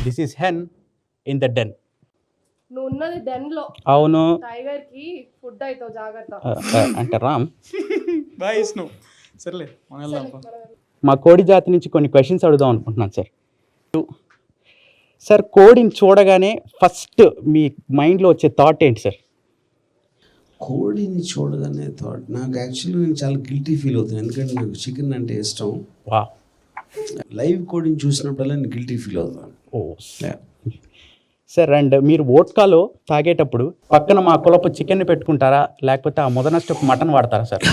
This is hen in the den. నువ్వు ఉన్నది den లో. అవును. టైగర్ కి ఫుడ్ అవుతావు, జాగ్రత్త. అంటే రామ్ బాయ్ ఇస్ను సర్లే మనం వెళ్దాం. మా కోడి జాతి నుంచి కొన్ని క్వశ్చన్స్ అడుగుదాం అనుకుంటున్నాను సార్. సార్, కోడిని చూడగానే ఫస్ట్ మీ మైండ్లో వచ్చే థాట్ ఏంటి సార్? కోడిని చూడగానే థాట్, నాకు యాక్చువల్లీ నేను చాలా గిల్టీ ఫీల్ అవుతాను, ఎందుకంటే నాకు చికెన్ అంటే ఇష్టం. వా, లైవ్ కోడిని చూసినప్పుడల్లా నేను గిల్టీ ఫీల్ అవుతాను. ఓ సార్, అండ్ మీరు వోడ్కాలో తాగేటప్పుడు పక్కన మా కులపు చికెన్ పెట్టుకుంటారా, లేకపోతే ఆ మొదనస్టప్ మటన్ వాడతారా సార్?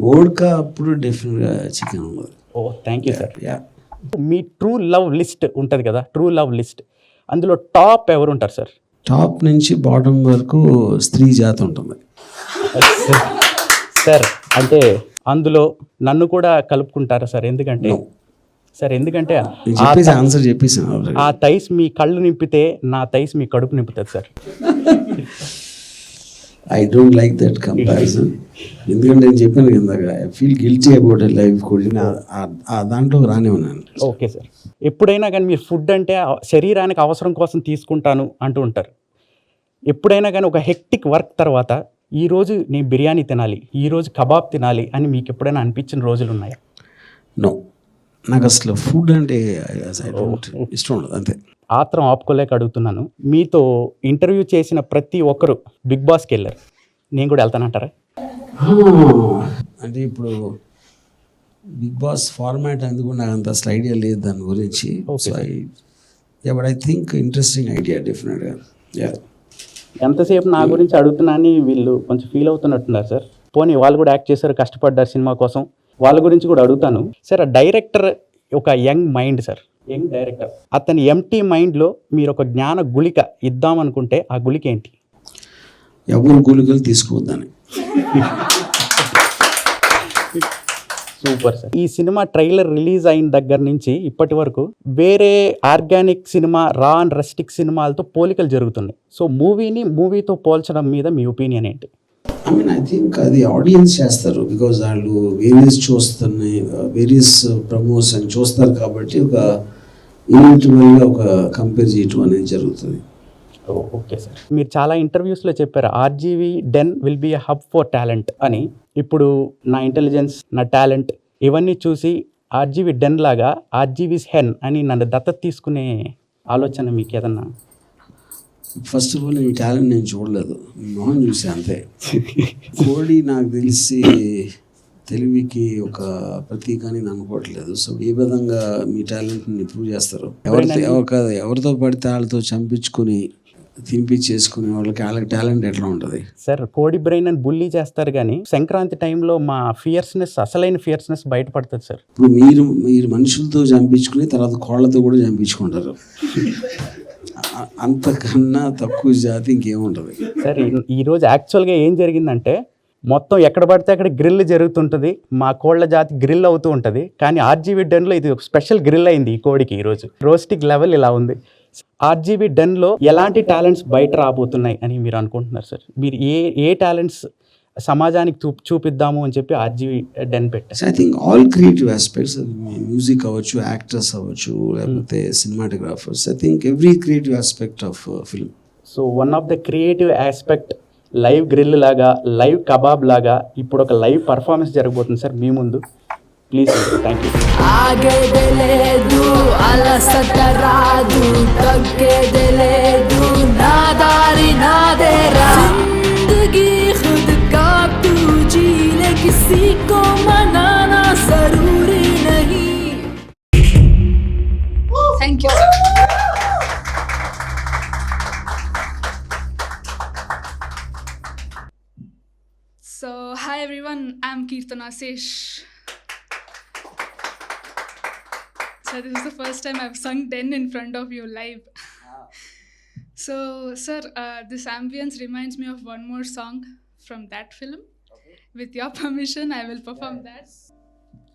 వోడ్కా అప్పుడు డెఫినెట్గా చికెన్ ఉన్నది. Oh thank you sir. మీ ట్రూ లవ్ లిస్ట్ ఉంటుంది కదా, ట్రూ లవ్ లిస్ట్, అందులో టాప్ ఎవరు ఉంటారు సార్? టాప్ నుంచి బాటమ్ వరకు స్త్రీ జాతి ఉంటుంది సార్. అంటే అందులో నన్ను కూడా కలుపుకుంటారా సార్? ఎందుకంటే సార్, ఎందుకంటే ఆన్సర్ చెప్పేసాను. ఆ థైస్ మీ కళ్ళు నింపితే నా థైస్ మీ కడుపు నింపుతుంది sir. I don't like that comparison, ఎందుకంటే నేను చెప్పాను ఇందాక, I feel guilty about life కోడిని, ఆ దాంట్లో రానే ఉన్నాను. Okay sir. ఎప్పుడైనా కానీ మీరు ఫుడ్ అంటే శరీరానికి అవసరం కోసం తీసుకుంటాను అంటూ ఉంటారు. ఎప్పుడైనా కానీ ఒక హెక్టిక్ వర్క్ తర్వాత ఈరోజు నేను బిర్యానీ తినాలి, ఈరోజు కబాబ్ తినాలి అని మీకు ఎప్పుడైనా అనిపించిన రోజులు ఉన్నాయా? నో, నాకు అసలు ఫుడ్ అంటే ఇష్టం ఉండదు, అంతే. ఆత్రం ఆపుకోలేక అడుగుతున్నాను. మీతో ఇంటర్వ్యూ చేసిన ప్రతి ఒక్కరు బిగ్ బాస్కి వెళ్ళారు, నేను కూడా వెళ్తానంటారా? అంటే ఇప్పుడు బిగ్ బాస్ ఫార్మాట్ అందుకు నాకు అంత అసలు ఐడియా లేదు దాని గురించి. But I think interesting idea డెఫినెట్గా. ఎంతసేపు నా గురించి అడుగుతున్నా అని వీళ్ళు కొంచెం ఫీల్ అవుతున్నట్టున్నారు సార్. పోనీ వాళ్ళు కూడా యాక్ట్ చేశారు, కష్టపడ్డారు సినిమా కోసం, వాళ్ళ గురించి కూడా అడుగుతాను సార్. ఆ డైరెక్టర్ ఒక young mind sir, young director. అతని ఎంటీ మైండ్లో మీరు ఒక జ్ఞాన గుళిక ఇద్దామనుకుంటే ఆ గుళిక ఏంటి? ఎవరు గుళికలు తీసుకోవద్దని. Super sir. ఈ సినిమా ట్రైలర్ రిలీజ్ అయిన దగ్గర నుంచి ఇప్పటి వరకు వేరే organic cinema, raw and rustic సినిమాలతో పోలికలు జరుగుతున్నాయి. సో మూవీతో పోల్చడం మీద మీ ఒపీనియన్ ఏంటి? ఐ థింక్ అది ఆడియన్స్ చేస్తారు, బికాజ్ వాళ్ళు వేరియస్ చూస్తున్నాయి, వేరియస్ ప్రమోషన్ చూస్తారు కాబట్టి ఒక ఇన్విజిబుల్గా ఒక కంపేర్ చేయటం అనేది జరుగుతుంది. Okay sir. మీరు చాలా ఇంటర్వ్యూస్లో చెప్పారు RGV den will be a hub for talent అని. ఇప్పుడు నా ఇంటెలిజెన్స్, నా టాలెంట్ ఇవన్నీ చూసి ఆర్జీవీ డెన్ లాగా ఆర్జీవీస్ హెన్ అని నన్ను దత్తత తీసుకునే ఆలోచన మీకు ఏదన్నా? ఫస్ట్ ఆఫ్ ఆల్ ఈ టాలెంట్ నేను చూడలేదు, మొహం చూసి అంతే. కోడి నాకు తెలిసి తెలివికి ఒక ప్రతీక అని నేను అనుకోవట్లేదు. సో ఏ విధంగా మీ టాలెంట్ని ప్రూవ్ చేస్తారు? ఎవరితో పడితే వాళ్ళతో చంపించుకొని తినిపించేసుకునే వాళ్ళకి టాలెంట్ ఎట్లా ఉంటుంది సార్? కోడి బ్రెయిన్ అని బుల్లీ చేస్తారు, కానీ సంక్రాంతి టైంలో మా ఫియర్స్నెస్, అసలైన ఫియర్స్నెస్ బయటపడుతుంది సార్. ఇప్పుడు మీరు మనుషులతో చంపించుకుని తర్వాత కోళ్ళతో కూడా చంపించుకుంటారు. అంతకన్నా తక్కువ జాతి ఇంకేముంటుంది సార్? ఈరోజు యాక్చువల్గా ఏం జరిగిందంటే, మొత్తం ఎక్కడ పడితే అక్కడ గ్రిల్ జరుగుతుంటుంది, మా కోళ్ళ జాతి గ్రిల్ అవుతూ ఉంటుంది. కానీ ఆర్జీవీ డెన్లో ఇది ఒక స్పెషల్ గ్రిల్ అయింది ఈ కోడికి. ఈరోజు రోస్టిక్ లెవెల్ ఇలా ఉంది. ఆర్జీవీ డెన్లో ఎలాంటి టాలెంట్స్ బయట రాబోతున్నాయి అని మీరు అనుకుంటున్నారు సార్? మీరు ఏ టాలెంట్స్ సమాజానికి చూపిద్దాము అని చెప్పి ఆర్జీవీ డెన్ పెట్టారు? I think all creative aspects, music అవ్వచ్చు, యాక్టర్స్ అవ్వచ్చు, లేకపోతే cinematographers. I think every creative aspect of film. So one of the creative aspect live grill లాగా, లైవ్ కబాబ్ లాగా ఇప్పుడు ఒక లైవ్ పర్ఫార్మెన్స్ జరగబోతుంది సార్ మీ ముందు. Please, thank you. ఆగేదలేదు, అలసట రాదు, తగ్గేదలేదు, నా దారి నాదేరా, జిందగీ ఖుద్ కా తూ జీనే కిసీ కో మనానా జరూరీ నహీ. Thank you. So, hi everyone, I'm Keertana Sesh. So, this is the first time I've sung 10 in front of you live. So, sir, this ambience reminds me of one more song from that film. Okay. With your permission, I will perform that.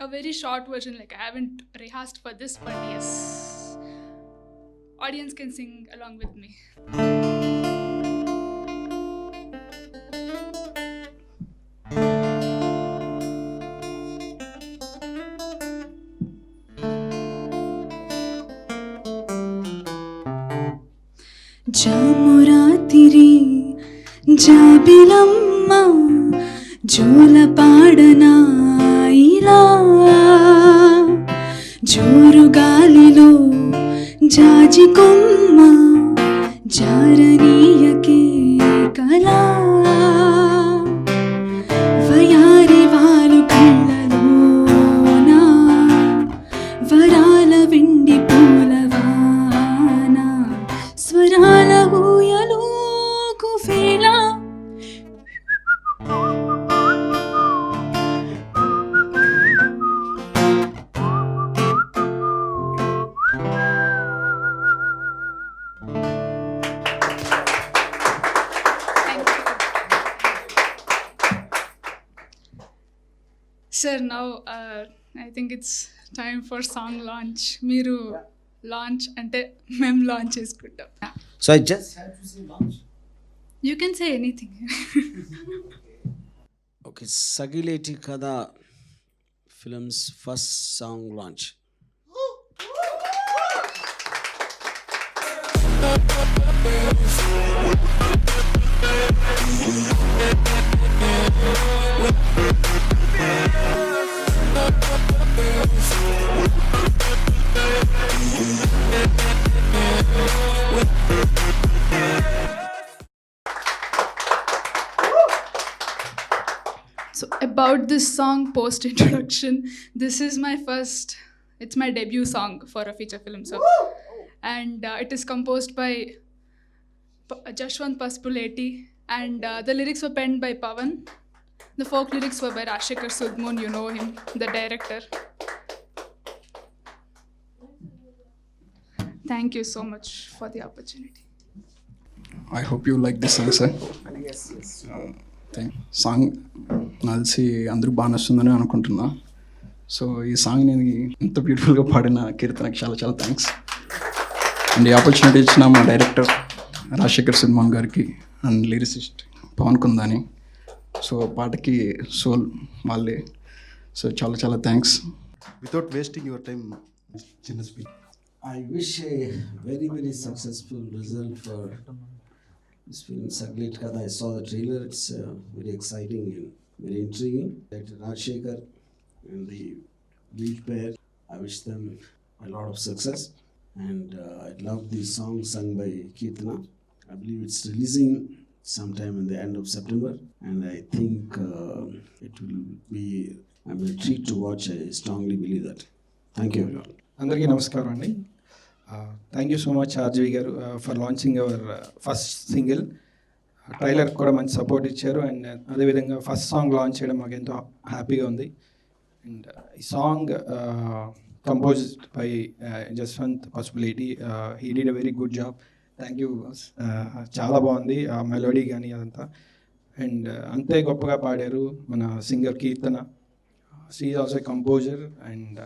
A very short version, like I haven't rehearsed for this, but yes. Audience can sing along with me. జామురాతిరి జాబిలమ్మ జోలపాడనా ఇలా జోరు గాలిలో జాజి కొమ్మ జారనీయకే కళా వయారి వాలు కళ్ళలోనా వరాల వెండి పూలవాన స్వరాల ఊయలో కుఫేలా Sir, now I think it's time for song launch. మీరు launch అంటే మేము launch చేసుకుంటాం. So I just have to say launch. You can say anything. Okay, Sagileti Kada Films first song launch. So about this song post introduction, this is my it's my debut song for a feature film. So, and it is composed by Jashwant Pasupuleti, and the lyrics were penned by Pawan. The folk lyrics were by Rashekar Sudmoon, you know him, the director. Thank you so much for the opportunity. I hope you like this song sir. Song నాకు తెలిసి అందరూ బాగా నచ్చుతుందని అనుకుంటున్నా. So ఈ song నేను ఇంత బ్యూటిఫుల్గా పాడిన కీర్తనకి చాలా చాలా థ్యాంక్స్. అండ్ ఈ ఆపర్చునిటీ ఇచ్చిన మా డైరెక్టర్ రాజశేఖర్ సుద్మోన్ గారికి అండ్ లిరిసిస్ట్ పవన్ కుందాని. సో పాటకి సోల్ వాళ్ళే. సో చాలా చాలా thanks. Without wasting your time, చిన్న speech. I wish a very, very successful result for this film, Sagileti Kada. I saw the trailer. It's very exciting and very intriguing. Dr. Rajshekar and the lead pair, I wish them a lot of success. And I love the song sung by Kirtana. I believe it's releasing sometime in the end of September. And I think it will be, I'm a treat to watch. I strongly believe that. Thank you, everyone. అందరికీ నమస్కారం అండి. Thank you so much RGV గారు for launching our first single. Trailer కూడా మంచి support ఇచ్చారు. And అదేవిధంగా first song launch చేయడం మాకు ఎంతో హ్యాపీగా ఉంది. అండ్ ఈ song composed by Jaswanth Pasupuleti. He did a very good job. Thank you. చాలా బాగుంది ఆ మెలోడీ కానీ అదంతా. అండ్ అంతే గొప్పగా పాడారు మన singer Keerthana. She is also composer and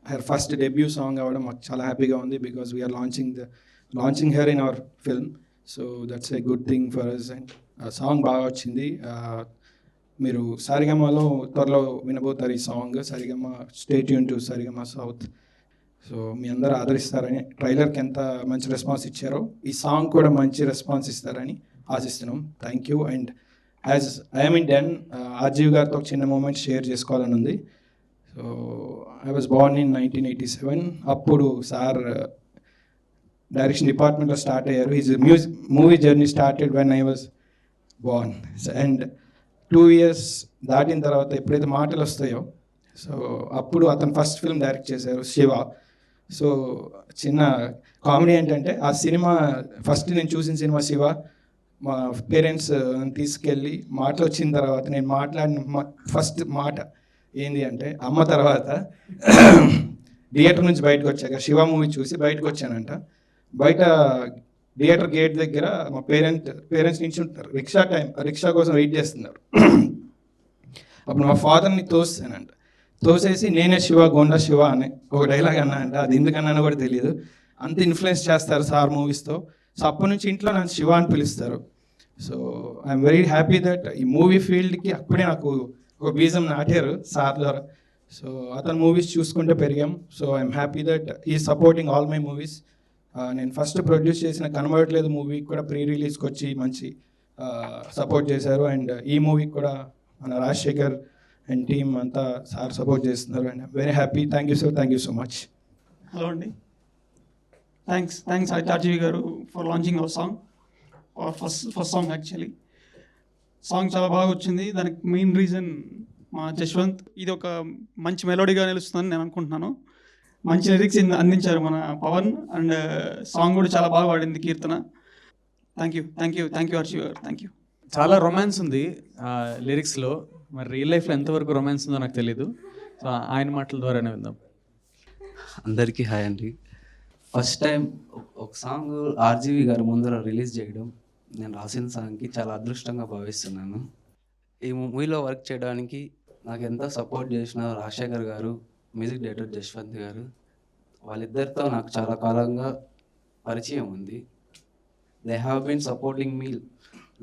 her first debut song avadam maku chala happy ga undi because we are launching her in our film. So that's a good thing for us. And song baga vachindi. Meeru Sarigama lo tvarlo vinabotaru ee song. Sarigama, stay tuned to Sarigama South. So మీ అందరూ ఆదరిస్తారని, ట్రైలర్కి ఎంత మంచి response ఇచ్చారో ఈ song కూడా మంచి response ఇస్తారని ఆశిస్తున్నాం. Thank you. And as I'm in den, RGV గారితో చిన్న మూమెంట్ షేర్ చేసుకోవాలని ఉంది. So I was born in 1987. అప్పుడు సార్ డైరెక్షన్ డిపార్ట్మెంట్లో స్టార్ట్ అయ్యారు. His movie journey started when I was born. And 2 years దాటిన తర్వాత ఎప్పుడైతే మాటలు వస్తాయో, సో అప్పుడు అతను ఫస్ట్ ఫిల్మ్ డైరెక్ట్ చేశారు, శివ. సో చిన్న కామెడీ ఏంటంటే ఆ సినిమా ఫస్ట్ నేను చూసిన సినిమా శివ. మా పేరెంట్స్ తీసుకెళ్ళి మాటలు వచ్చిన తర్వాత నేను మాట్లాడిన ఫస్ట్ మాట ఏంది అంటే అమ్మ. తర్వాత థియేటర్ నుంచి బయటకు వచ్చాక శివ మూవీ చూసి బయటకు వచ్చానంట. బయట థియేటర్ గేట్ దగ్గర మా పేరెంట్స్ నుంచి ఉంటారు, రిక్షా కోసం వెయిట్ చేస్తున్నారు. అప్పుడు మా ఫాదర్ని తోసానంట. తోసేసి నేనే శివ, గోండా శివ అని ఒక డైలాగ్ అన్నా అంట. అది ఎందుకన్నానో కూడా తెలియదు. అంత ఇన్ఫ్లుయెన్స్ చేస్తారు సార్ మూవీస్తో. సో అప్పటి నుంచి ఇంట్లో నన్ను శివ అని పిలుస్తారు. So I'm very happy that ఈ మూవీ ఫీల్డ్కి అప్పుడే నాకు ఒక బీజం నాటారు సార్ ద్వారా. సో అతని మూవీస్ చూసుకుంటే పెరిగాం. సో ఐఎమ్ హ్యాపీ దట్ ఈ సపోర్టింగ్ ఆల్ మై మూవీస్. నేను ఫస్ట్ ప్రొడ్యూస్ చేసిన కనబడట్లేదు మూవీకి కూడా ప్రీ రిలీజ్కి వచ్చి మంచి సపోర్ట్ చేశారు. అండ్ ఈ మూవీకి కూడా మన రాజశేఖర్ అండ్ టీమ్ అంతా సార్ సపోర్ట్ చేస్తున్నారు. And very happy. Thank you sir, thank you so much. Hello అండి, థ్యాంక్స్ ఆర్జీవి గారు for launching hour song, first song. Actually song చాలా బాగా వచ్చింది. దానికి మెయిన్ రీజన్ మా జశ్వంత్. ఇది ఒక మంచి మెలోడీగా నిలుస్తుందని నేను అనుకుంటున్నాను. మంచి లిరిక్స్ అందించారు మన పవన్, అండ్ సాంగ్ కూడా చాలా బాగా పాడింది కీర్తన. థ్యాంక్ యూ ఆర్జీవి గారు, థ్యాంక్ యూ. చాలా రొమాన్స్ ఉంది లిరిక్స్లో. మరి రియల్ లైఫ్లో ఎంతవరకు రొమాన్స్ ఉందో నాకు తెలీదు. సో ఆయన మాటల ద్వారానే విందాం. అందరికీ హాయ్ అండి. ఫస్ట్ టైం ఒక సాంగ్ ఆర్జీవి గారు ముందర రిలీజ్ చేయడం నేను రాసిన సాంగ్కి చాలా అదృష్టంగా భావిస్తున్నాను. ఈ మూవీలో వర్క్ చేయడానికి నాకు ఎంతో సపోర్ట్ చేసిన రాజశేఖర్ గారు, మ్యూజిక్ డైరెక్టర్ జశ్వంత్ గారు, వాళ్ళిద్దరితో నాకు చాలా కాలంగా పరిచయం ఉంది. They have been supporting me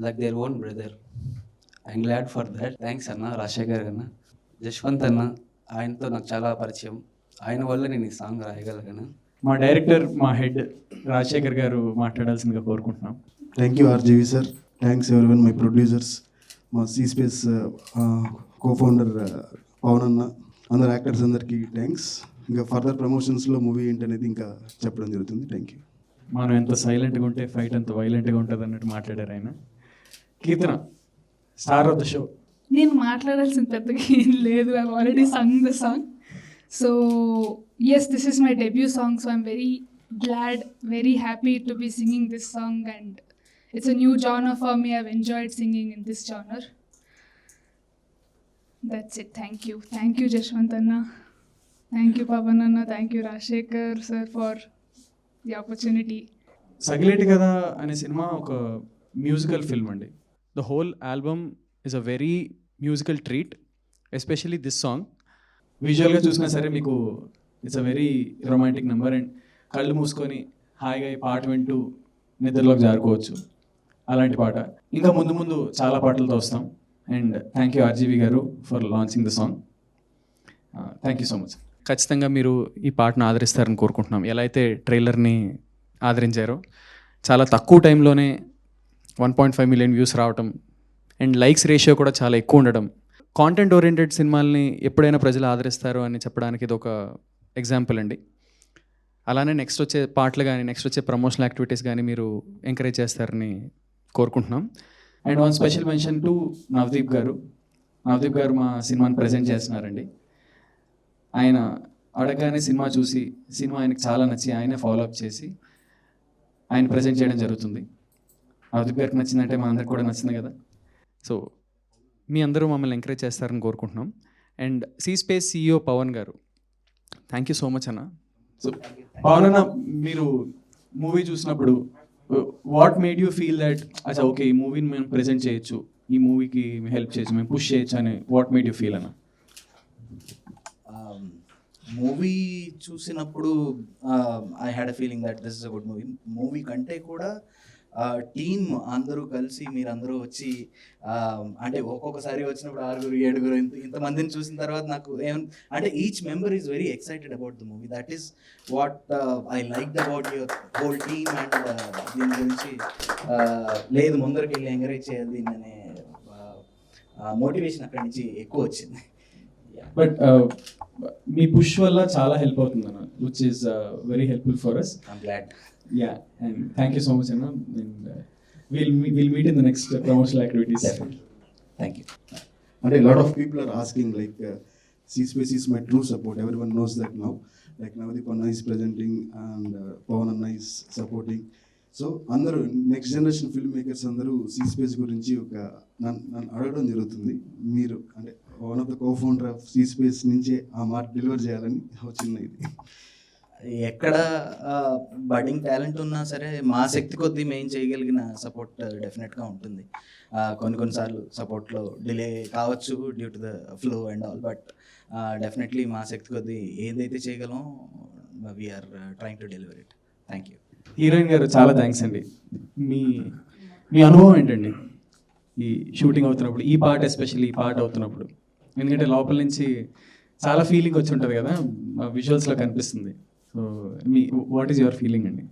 like their own brother. I'm glad for that. Thanks అన్న రాజశేఖర్ అన్న. జశ్వంత్ అన్న, ఆయనతో నాకు చాలా పరిచయం. ఆయన వల్ల నేను ఈ సాంగ్ రాయగలిగాను. మా డైరెక్టర్, మా హెడ్ రాజశేఖర్ గారు మాట్లాడాల్సిందిగా కోరుకుంటున్నాం. Thank you RGV sir. Thanks everyone my producers, మా సీ స్పేస్ కో-ఫౌండర్ పవన్ అన్న, అందరు యాక్టర్స్ అందరికీ థ్యాంక్స్. ఇంకా ఫర్దర్ ప్రమోషన్స్లో మూవీ ఏంటనేది ఇంకా చెప్పడం జరుగుతుంది. Thank you. మనం ఎంత సైలెంట్గా ఉంటే ఫైట్ అంత వైలెంట్గా ఉంటుంది అన్నట్టు మాట్లాడారు ఆయన. కీర్తన, స్టార్ ఆఫ్ ద షో. నేను మాట్లాడాల్సిన పెద్దగా ఏం లేదు. I already Sung the song. So yes, this is my debut song, so I'm very glad, very happy to be singing this song, and it's a new genre for me. I've enjoyed singing in this genre. That's it. Thank you Jashwant Anna, thank you Pavan Anna, thank you Rajshekhar sir for the opportunity. Sagileti Katha అనే cinema ఒక musical film అండి. The whole album is a very musical treat, especially this song. విజువల్గా చూసినా సరే మీకు it's a very romantic number, and కళ్ళు మూసుకొని హాయిగా ఈ పాట వింటూ నిద్రలోకి జారుకోవచ్చు. అలాంటి పాట. ఇంకా ముందు ముందు చాలా పాటలతో వస్తాం. అండ్ థ్యాంక్ యూ ఆర్జీవి గారు for launching the song. Thank you so much. ఖచ్చితంగా మీరు ఈ పాటను ఆదరిస్తారని కోరుకుంటున్నాం. ఎలా అయితే ట్రైలర్ని ఆదరించారో, చాలా తక్కువ టైంలోనే 1.5 మిలియన్ వ్యూస్ రావటం, అండ్ లైక్స్ రేషియో కూడా చాలా ఎక్కువ ఉండడం. కాంటెంట్ ఓరియంటెడ్ సినిమాల్ని ఎప్పుడైనా ప్రజలు ఆదరిస్తారు అని చెప్పడానికి ఇది ఒక ఎగ్జాంపుల్ అండి. అలానే నెక్స్ట్ వచ్చే పాటలు కానీ, నెక్స్ట్ వచ్చే ప్రమోషనల్ యాక్టివిటీస్ కానీ మీరు ఎంకరేజ్ చేస్తారని కోరుకుంటున్నాం. And one special mention to Navdeep గారు. నవదీప్ గారు మా సినిమాని ప్రజెంట్ చేస్తున్నారండి. ఆయన అడగగానే సినిమా చూసి, సినిమా ఆయనకు చాలా నచ్చి ఆయనే ఫాలోఅప్ చేసి ఆయన ప్రజెంట్ చేయడం జరుగుతుంది. నవదీప్ గారికి నచ్చిందంటే మా అందరికి కూడా నచ్చింది కదా. సో మీ అందరూ మమ్మల్ని ఎంకరేజ్ చేస్తారని కోరుకుంటున్నాం. And C space CEO Pawan గారు, థ్యాంక్ యూ సో మచ్ అన్న. సో పవన్ అన్న, మీరు మూవీ చూసినప్పుడు what made you feel that అచ్చా ఓకే ఈ మూవీని మేము ప్రెజెంట్ చేయొచ్చు, ఈ మూవీకి హెల్ప్ చేయొచ్చు, మేము పుష్ చేయొచ్చు అని వాట్ మేడ్ యూ ఫీల్ అన్న? మూవీ చూసినప్పుడు I had a feeling that this is a good movie. Movie కంటే కూడా టీమ్ అందరూ కలిసి మీరందరూ వచ్చి అంటే ఒక్కొక్కసారి వచ్చినప్పుడు 6-7 ఇంతమందిని చూసిన తర్వాత నాకు అంటే each member is very excited about the movie. That is what I like about your whole team. And దీని గురించి లేదు ముందరికి వెళ్ళి ఎంకరేజ్ చేయాలి దీన్ని అనే మోటివేషన్ అక్కడి నుంచి ఎక్కువ వచ్చింది. బట్ మీ పుష్ వల్ల చాలా హెల్ప్ అవుతుంది అన్న, which is very helpful for us. I'm glad. Yeah, and thank you so much, Anna. And we'll meet in the next promotional activities. Definitely. Thank you. And a lot of people are asking like C-Space is my true support. Everyone knows that now. Like Navdeep Anna is presenting and Pawan Anna is supporting. So అందరూ next generation film makers అందరూ C-Space గురించి ఒక నన్ను అడగడం జరుగుతుంది. మీరు అంటే one of the co-founder of C-Space నుంచే ఆ మాట డెలివర్ చేయాలని వచ్చిన ఇది. ఎక్కడ బడ్డింగ్ టాలెంట్ ఉన్నా సరే మా శక్తి కొద్దీ మేము చేయగలిగిన సపోర్ట్ డెఫినెట్గా ఉంటుంది. కొన్నిసార్లు సపోర్ట్లో డిలే కావచ్చు due to the flow and all, but definitely మా శక్తి కొద్దీ ఏదైతే చేయగలమో we're trying to deliver it. Thank you. Heroine గారు చాలా థ్యాంక్స్ అండి. మీ అనుభవం ఏంటండి ఈ షూటింగ్ అవుతున్నప్పుడు, ఈ పాట ఎస్పెషల్లీ ఈ పాట అవుతున్నప్పుడు? ఎందుకంటే లోపల నుంచి చాలా ఫీలింగ్ వచ్చి ఉంటుంది కదా, విజువల్స్లో కనిపిస్తుంది. So what is your feeling అండి?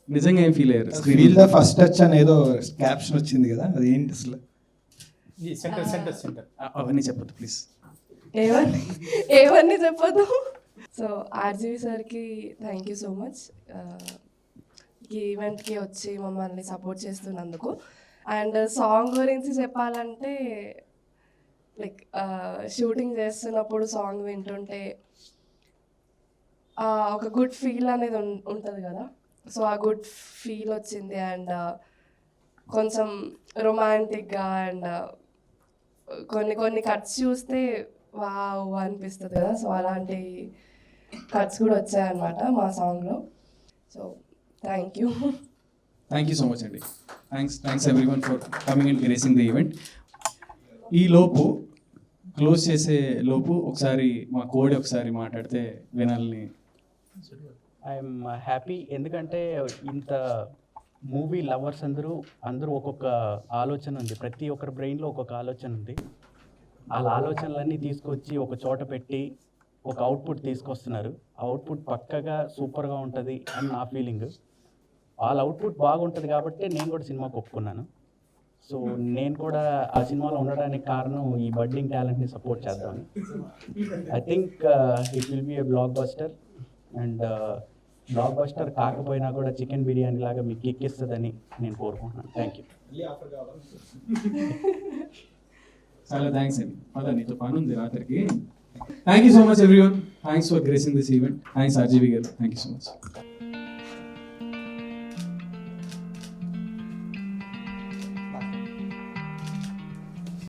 నిజంగా ఏం ఫీల్ అయ్యారు ఫీల్ ద ఫస్ట్ టచ్ అని ఏదో క్యాప్షన్ వచ్చింది కదా, అది ఏంటి అసలు? అవన్నీ చెప్పొద్దు ప్లీజ్. ఏమన్నీ చెప్పొద్దు. సో ఆర్జీవి సార్కి థ్యాంక్ యూ సో మచ్ ఈ ఈవెంట్కి వచ్చి మమ్మల్ని సపోర్ట్ చేస్తున్నందుకు. అండ్ సాంగ్ గురించి చెప్పాలంటే లైక్ షూటింగ్ చేస్తున్నప్పుడు సాంగ్ వింటుంటే ఒక గుడ్ ఫీల్ అనేది ఉంటుంది కదా, సో ఆ గుడ్ ఫీల్ వచ్చింది. అండ్ కొంచెం రొమాంటిక్గా అండ్ కొన్ని కట్స్ చూస్తే వావ్ అనిపిస్తుంది కదా, సో అలాంటి కట్స్ కూడా వచ్చాయన్నమాట మా సాంగ్లో. So thank you so much అండి. Thanks everyone for coming and gracing the event. ఈ లోపు క్లోజ్ చేసే లోపు ఒకసారి మా కోడి ఒకసారి మాట్లాడితే వినాలని. ఐఎమ్ హ్యాపీ, ఎందుకంటే ఇంత మూవీ లవర్స్ అందరూ ఒక్కొక్క ఆలోచన ఉంది, ప్రతి ఒక్కరి బ్రెయిన్లో ఒక్కొక్క ఆలోచన ఉంది. వాళ్ళ ఆలోచనలన్నీ తీసుకొచ్చి ఒక చోట పెట్టి ఒక అవుట్పుట్ తీసుకొస్తున్నారు. ఆ అవుట్పుట్ పక్కగా సూపర్గా ఉంటుంది అని నా ఫీలింగ్. వాళ్ళ అవుట్పుట్ బాగుంటుంది కాబట్టి నేను కూడా సినిమాకి ఒప్పుకున్నాను. సో నేను కూడా ఆ సినిమాలో ఉండడానికి కారణం ఈ బడ్డింగ్ టాలెంట్ని సపోర్ట్ చేద్దామని. I think it will be A block buster. And block buster కాకపోయినా కూడా చికెన్ బిర్యానీ లాగా మీకు ఎక్కిస్తుందని నేను కోరుకుంటున్నాను. Thank you. చాలా థ్యాంక్స్ అండి. అలా నీతో పని ఉంది రాత్రికి. Thank you so much everyone. Thanks for gracing this event. Thanks RGV గారు. Thank you so much.